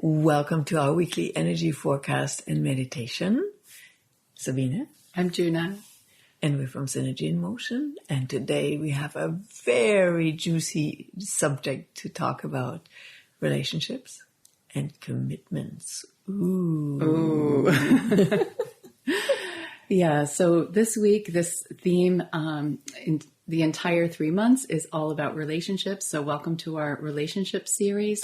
Welcome to our weekly energy forecast and meditation. Sabine. I'm Juna. And we're from Synergy in Motion. And today we have a very juicy subject to talk about: relationships and commitments. Ooh. Yeah, so this week, this theme in the entire 3 months is all about relationships. So welcome to our relationship series.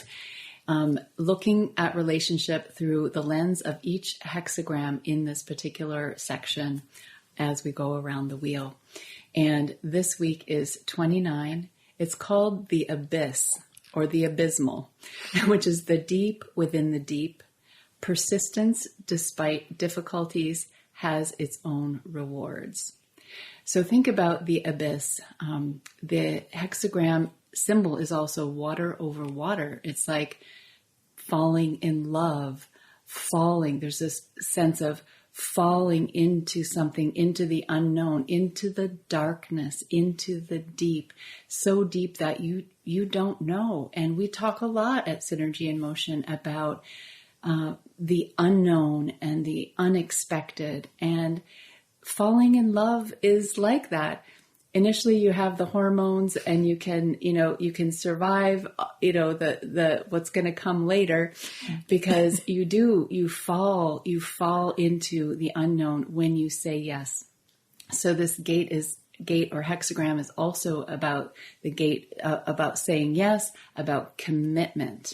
Looking at relationship through the lens of each hexagram in this particular section as we go around the wheel. And this week is 29. It's called the abyss or the abysmal, which is the deep within the deep. Persistence despite difficulties has its own rewards. So think about the abyss. The hexagram symbol is also water over water. It's like falling in love, falling. There's this sense of falling into something, into the unknown, into the darkness, into the deep, so deep that you don't know. And we talk a lot at Synergy in Motion about the unknown and the unexpected. And falling in love is like that. Initially, you have the hormones, and you can survive, the what's going to come later, because you fall into the unknown when you say yes. So this gate or hexagram is also about the gate, about saying yes, about commitment.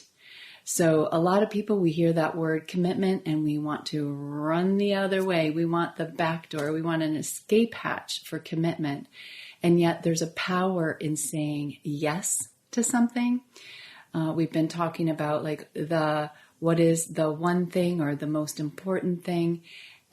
So a lot of people, we hear that word commitment and we want to run the other way. We want the back door. We want an escape hatch for commitment. And yet there's a power in saying yes to something. We've been talking about what is the one thing or the most important thing.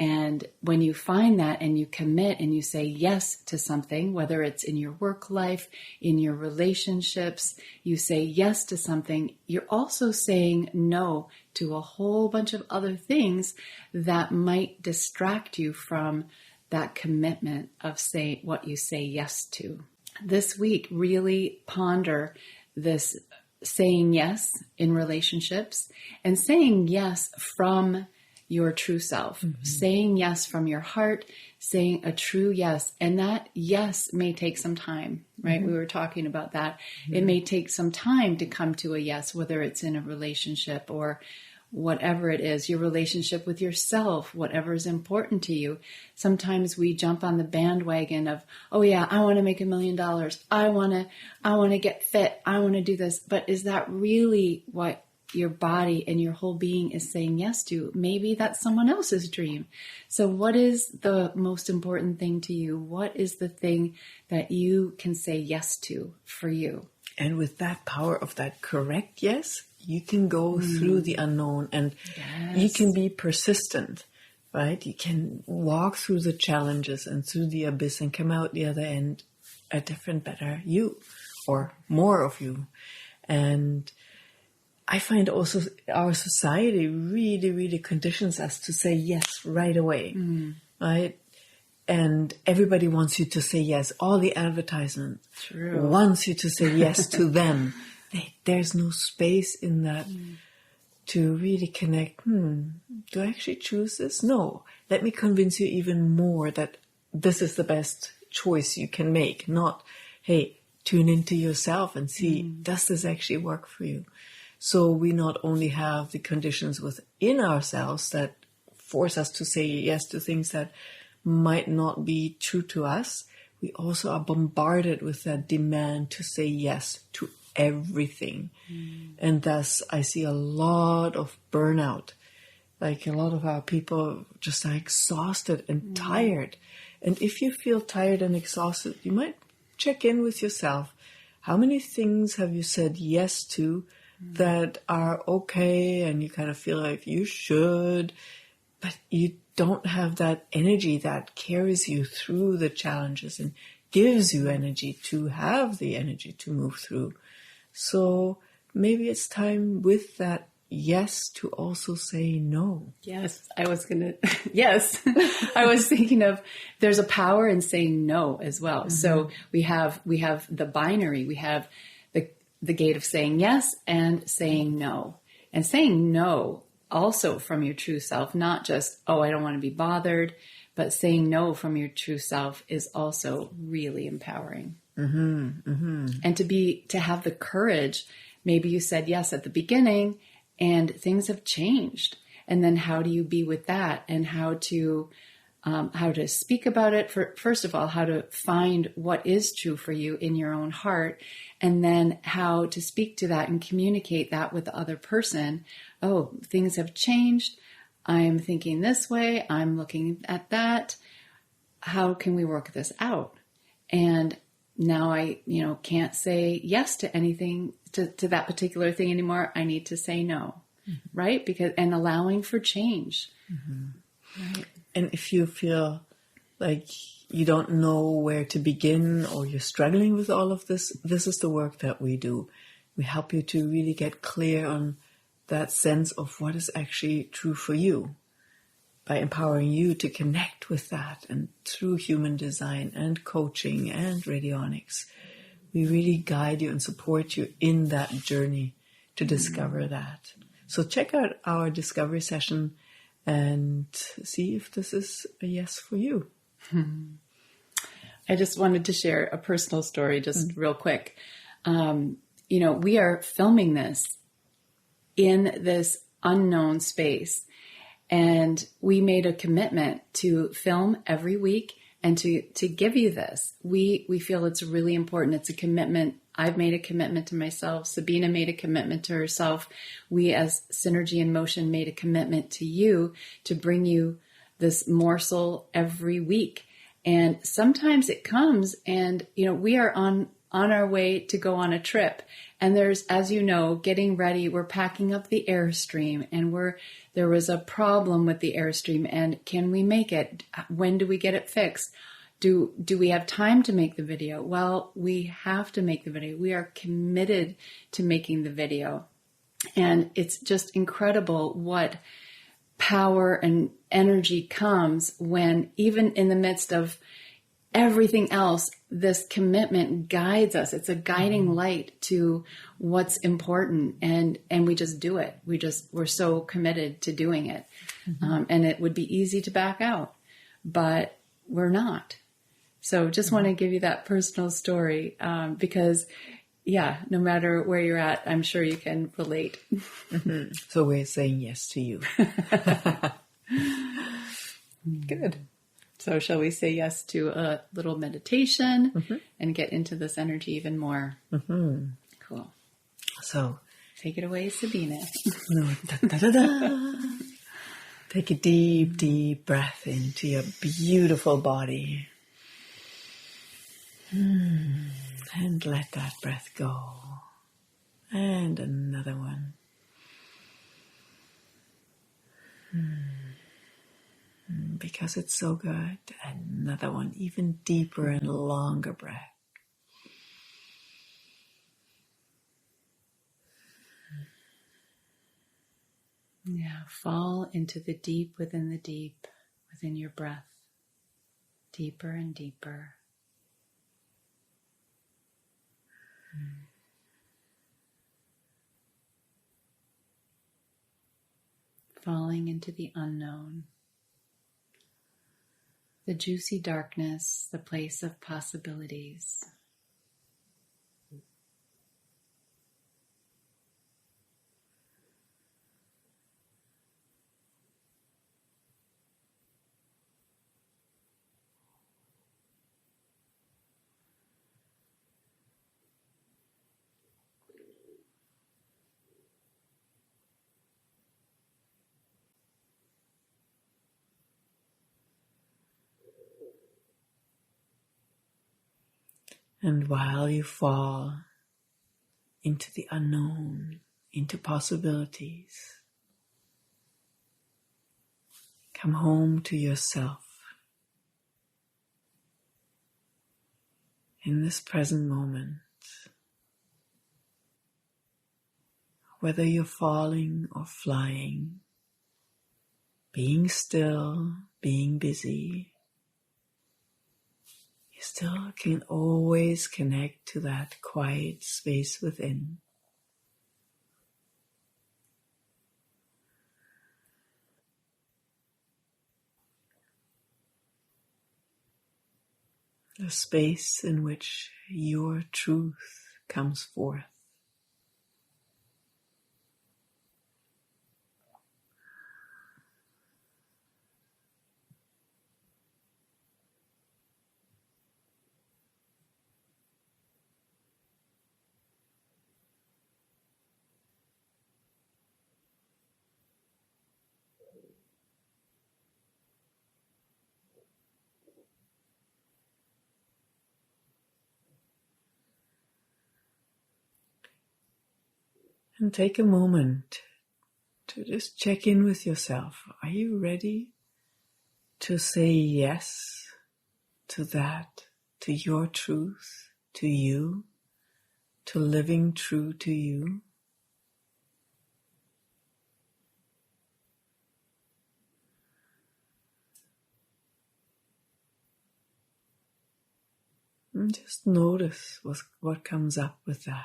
And when you find that and you commit and you say yes to something, whether it's in your work life, in your relationships, you say yes to something, you're also saying no to a whole bunch of other things that might distract you from that commitment of what you say yes to. This week, really ponder this saying yes in relationships and saying yes from your true self, saying yes from your heart, saying a true yes. And that yes may take some time, right? We were talking about that. It may take some time to come to a yes, whether it's in a relationship or whatever it is, your relationship with yourself, whatever is important to you. Sometimes we jump on the bandwagon of, oh yeah, I want to make $1 million. I want to get fit. I want to do this. But is that really what your body and your whole being is saying yes to? Maybe that's someone else's dream. So what is the most important thing to you? What is the thing that you can say yes to for you? And with that power of that correct yes, you can go through the unknown, and you can be persistent, right? You can walk through the challenges and through the abyss and come out the other end a different, better you, or more of you. And I find also our society really, really conditions us to say yes right away, right? And everybody wants you to say yes. All the advertisement wants you to say yes to them. There's no space in that to really connect. Do I actually choose this? No. Let me convince you even more that this is the best choice you can make. Not, hey, tune into yourself and see, does this actually work for you? So we not only have the conditions within ourselves that force us to say yes to things that might not be true to us, we also are bombarded with that demand to say yes to everything. And thus I see a lot of burnout. Like a lot of our people just are exhausted and tired. And if you feel tired and exhausted, you might check in with yourself. How many things have you said yes to that are okay and you kind of feel like you should, but you don't have that energy that carries you through the challenges and gives you energy to have the energy to move through? So maybe it's time with that yes to also say no. Yes, I was thinking of, there's a power in saying no as well. So we have the binary, we have the gate of saying yes and saying no. And saying no also from your true self, not just, oh, I don't want to be bothered, but saying no from your true self is also really empowering. And to have the courage, maybe you said yes at the beginning and things have changed. And then how do you be with that, and how to speak about it? First of all, how to find what is true for you in your own heart, and then how to speak to that and communicate that with the other person. Oh, things have changed. I'm thinking this way. I'm looking at that. How can we work this out? And now I, can't say yes to anything, to that particular thing anymore. I need to say no, right? And allowing for change. Right. And if you feel like you don't know where to begin, or you're struggling with all of this, this is the work that we do. We help you to really get clear on that sense of what is actually true for you, by empowering you to connect with that. And through human design and coaching and radionics, we really guide you and support you in that journey to discover that. So check out our discovery session and see if this is a yes for you. I just wanted to share a personal story just real quick. We are filming this in this unknown space, and we made a commitment to film every week and to give you this. We feel it's really important. It's a commitment. I've made a commitment to myself. Sabina made a commitment to herself. We as Synergy in Motion made a commitment to you to bring you this morsel every week. And sometimes it comes and, we are on our way to go on a trip. And there's, as you know, getting ready, we're packing up the Airstream, and there was a problem with the Airstream, and can we make it? When do we get it fixed? Do we have time to make the video? Well, we have to make the video. We are committed to making the video. And it's just incredible what power and energy comes when, even in the midst of everything else, this commitment guides us. It's a guiding light to what's important, and we just do it. We're so committed to doing it. And it would be easy to back out, but we're not. So just want to give you that personal story, because no matter where you're at, I'm sure you can relate. So we're saying yes to you. Good. So shall we say yes to a little meditation and get into this energy even more? Cool. So take it away, Sabina. Take a deep, deep breath into your beautiful body. And let that breath go. And another one. Because it's so good. Another one, even deeper and longer breath. Yeah, fall into the deep within the deep within your breath. Deeper and deeper. Falling into the unknown. The juicy darkness, the place of possibilities. And while you fall into the unknown, into possibilities, come home to yourself in this present moment. Whether you're falling or flying, being still, being busy, you still can always connect to that quiet space within. a space in which your truth comes forth. And take a moment to just check in with yourself. Are you ready to say yes to that, to your truth, to you, to living true to you? And just notice what comes up with that.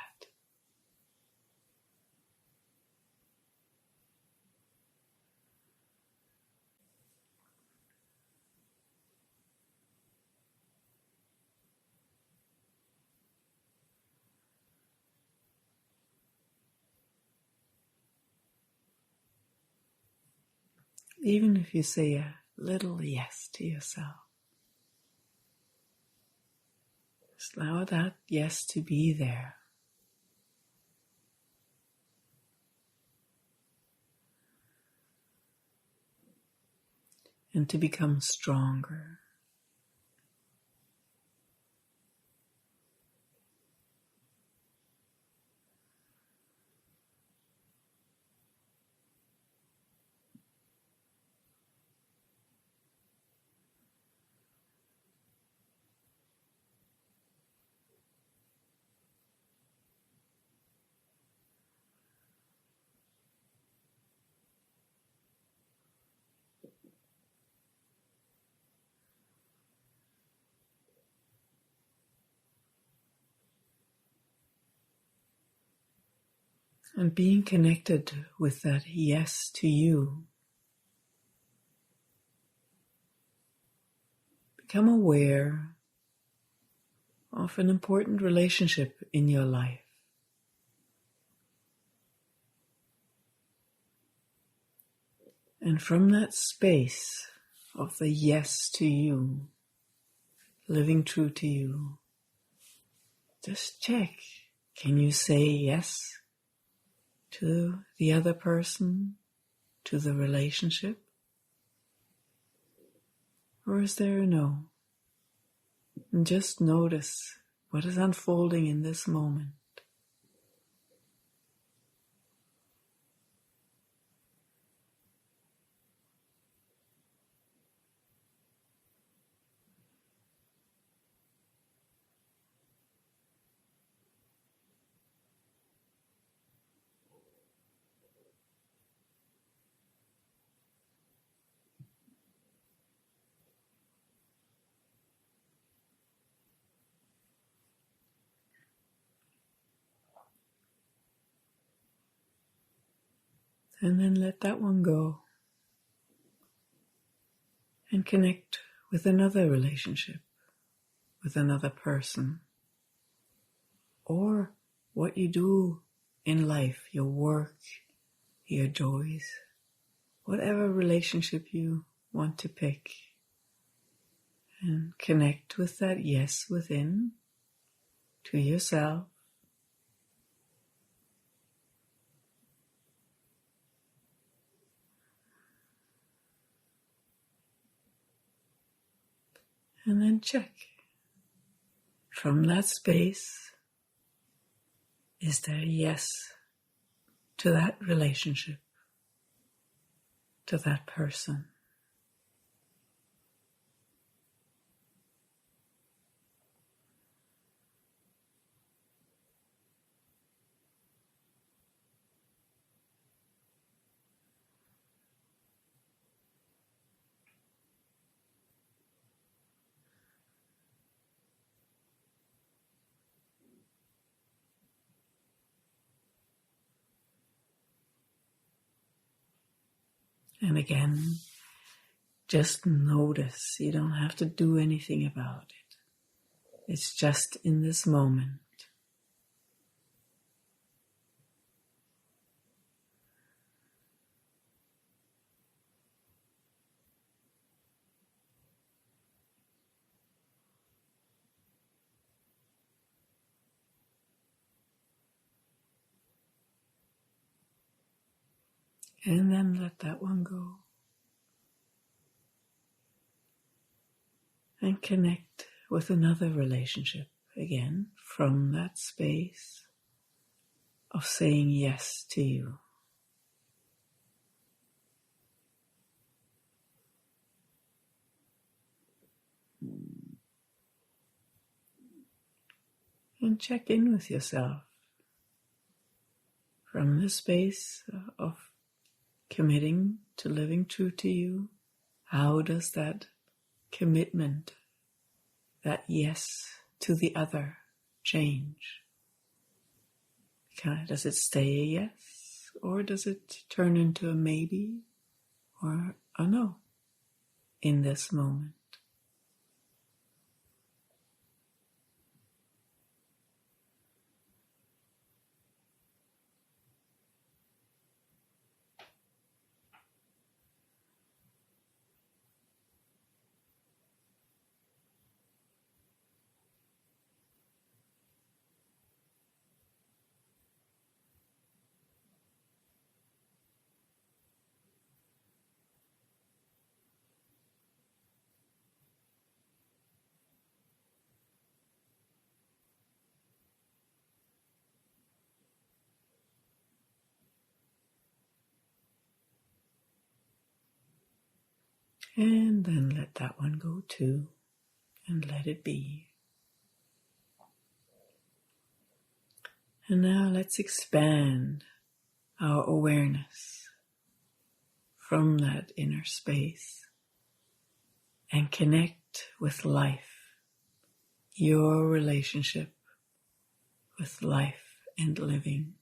Even if you say a little yes to yourself, just allow that yes to be there. And to become stronger. And being connected with that yes to you, become aware of an important relationship in your life. And from that space of the yes to you, living true to you, just check, can you say yes to the other person, to the relationship? Or is there a no? And just notice what is unfolding in this moment. And then let that one go and connect with another relationship, with another person, or what you do in life, your work, your joys, whatever relationship you want to pick. And connect with that yes within, to yourself. And then check. From that space, is there a yes to that relationship, to that person? And again, just notice. You don't have to do anything about it. It's just in this moment. And then let that one go. And connect with another relationship again from that space of saying yes to you. And check in with yourself from the space of committing to living true to you. How does that commitment, that yes to the other, change? Does it stay a yes, or does it turn into a maybe or a no in this moment? And then let that one go too, and let it be. And now let's expand our awareness from that inner space and connect with life, your relationship with life and living.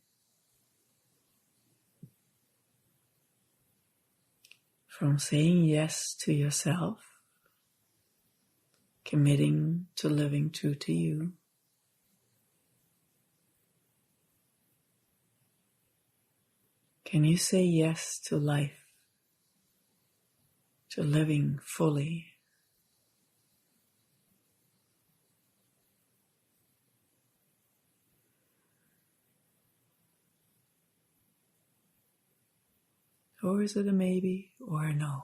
From saying yes to yourself, committing to living true to you, can you say yes to life, to living fully? Or is it a maybe or a no?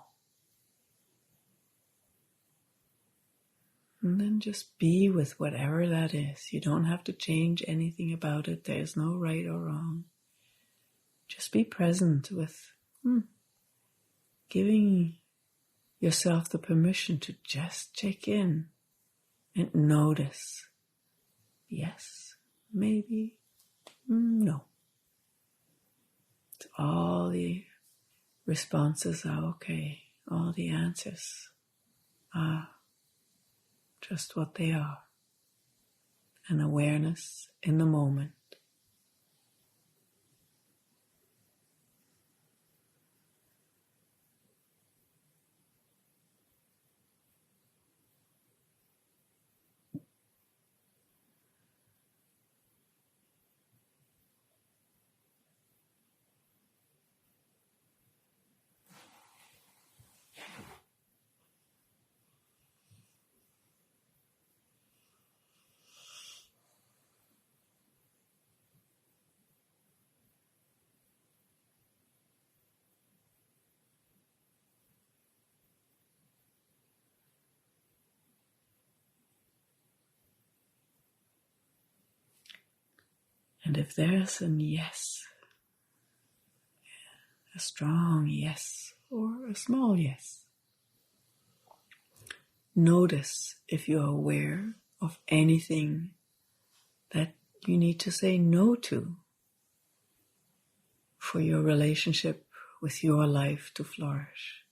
And then just be with whatever that is. You don't have to change anything about it. There's no right or wrong. Just be present with giving yourself the permission to just check in and notice. Yes, maybe, no. All the responses are okay. All the answers are just what they are. An awareness in the moment. And if there's a yes, a strong yes or a small yes, notice if you're aware of anything that you need to say no to for your relationship with your life to flourish.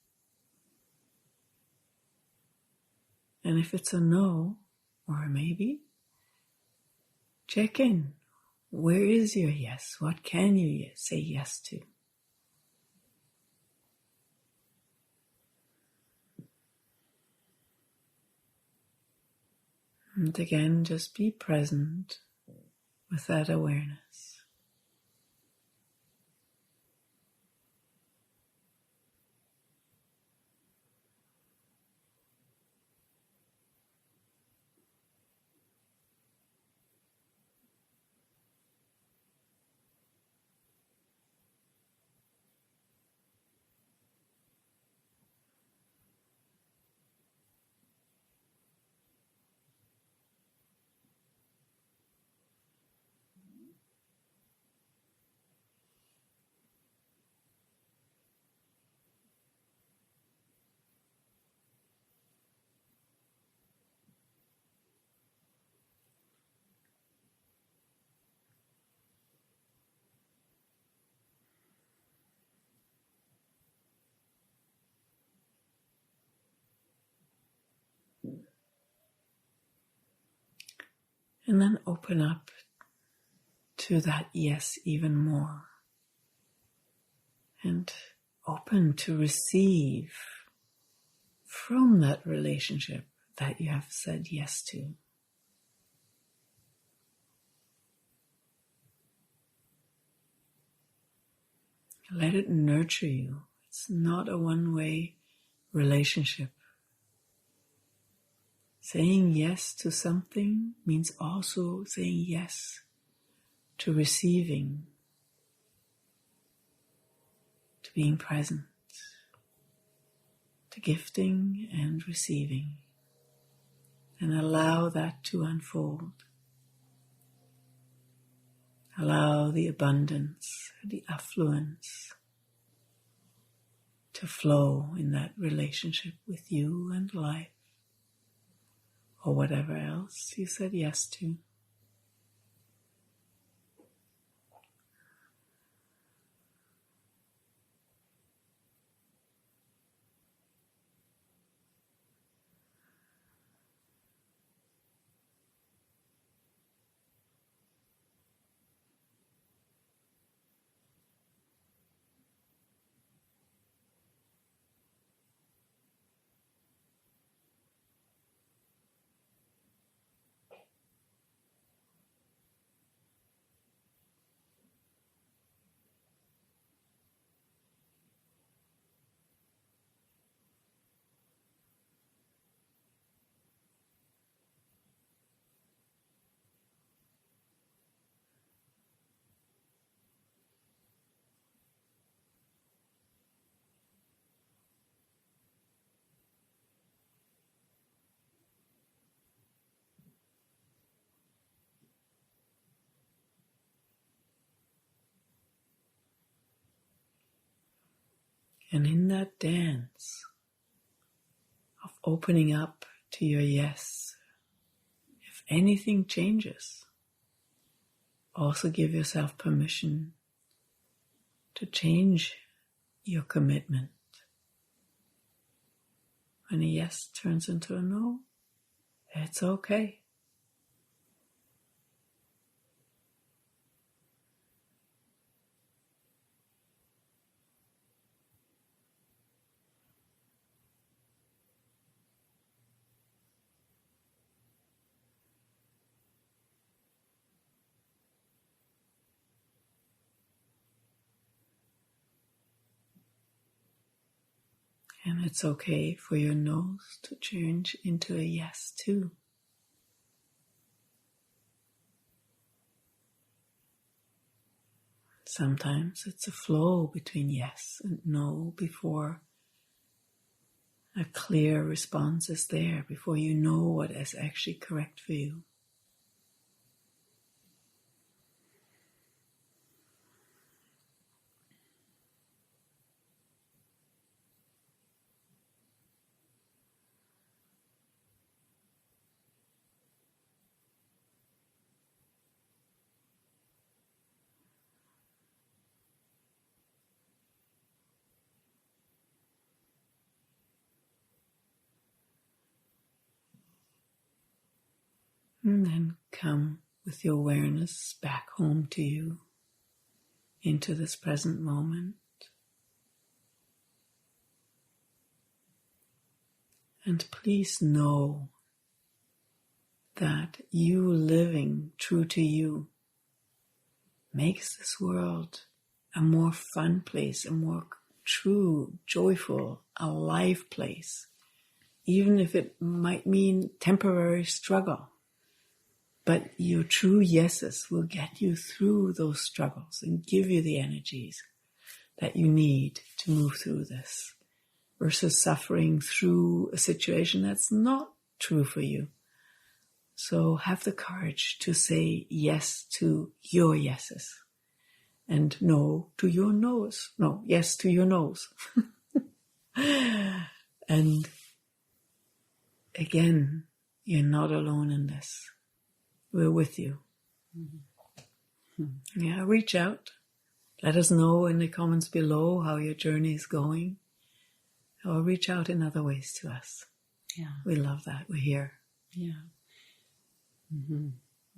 And if it's a no or a maybe, check in. Where is your yes? What can you say yes to? And again, just be present with that awareness. And then open up to that yes even more. And open to receive from that relationship that you have said yes to. Let it nurture you. It's not a one-way relationship. Saying yes to something means also saying yes to receiving, to being present, to gifting and receiving, and allow that to unfold. Allow the abundance, the affluence to flow in that relationship with you and life, or whatever else you said yes to. And in that dance of opening up to your yes, if anything changes, also give yourself permission to change your commitment. When a yes turns into a no, it's okay. And it's okay for your no's to change into a yes too. Sometimes it's a flow between yes and no before a clear response is there, before you know what is actually correct for you. And then come with your awareness back home to you, into this present moment. And please know that you living true to you makes this world a more fun place, a more true, joyful, alive place, even if it might mean temporary struggle. But your true yeses will get you through those struggles and give you the energies that you need to move through this, versus suffering through a situation that's not true for you. So have the courage to say yes to your yeses and no to your no's. No, yes to your no's. And again, you're not alone in this. We're with you. Mm-hmm. Yeah, reach out. Let us know in the comments below how your journey is going. Or reach out in other ways to us. Yeah. We love that. We're here. Yeah. Mm-hmm.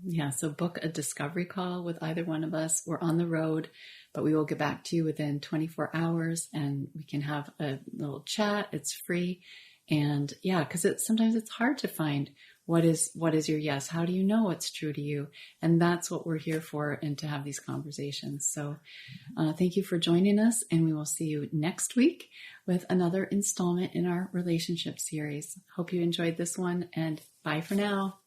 Yeah, so book a discovery call with either one of us. We're on the road, but we will get back to you within 24 hours and we can have a little chat. It's free. And yeah, because sometimes it's hard to find what is your yes. How do you know what's true to you? And that's what we're here for, and to have these conversations. So thank you for joining us, and we will see you next week with another installment in our relationship series. Hope you enjoyed this one, and bye for now.